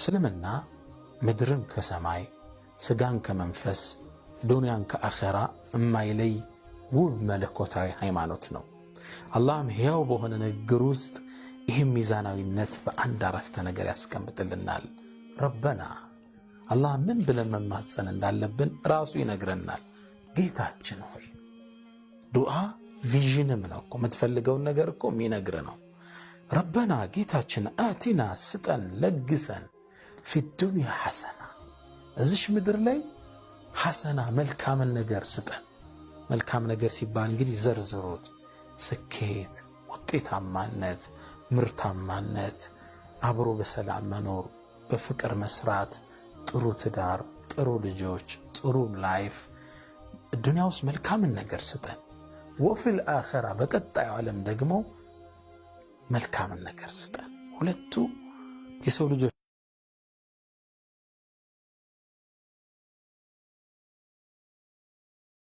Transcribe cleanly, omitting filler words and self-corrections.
እስልምና ምድርን ከሰማይ ስጋን ከመንፈስ ዱንያን ከአኺራ የማይለይ ውብ መለኮታዊ ሃይማኖት ነው። አላህም ሕያው በሆነ ንግግር ውስጥ ይህም ሚዛናዊነት በአንድ አረፍተ ነገር ያስቀምጥልናል። ረበና አላህ ምን ብለን መማፀን እንዳለብን ራሱ ይነግረናል። ጌታችን ሆይ ዱዓ ቪዥንም ነው እኮ የምትፈልገውን ነገር እኮ የሚነግር ነው። ረበና ጌታችን አቲና ስጠን ለግሰን ፊ ዱንያ ሐሰና እዚሽ ምድር ላይ ሐሰና መልካምን ነገር ስጠን። መልካም ነገር ሲባል እንግዲህ ዘርዝሩት። ስኬት፣ ውጤታማነት፣ ምርታማነት፣ አብሮ በሰላም መኖር፣ በፍቅር መስራት፣ ጥሩ ትዳር፣ ጥሩ ልጆች፣ ጥሩ ላይፍ ዱንያ ውስጥ መልካምን ነገር ስጠን። ወፊል አኺራ በቀጣዩ ዓለም ደግሞ መልካምን ነገር ስጠን። ሁለቱ የሰው ልጆች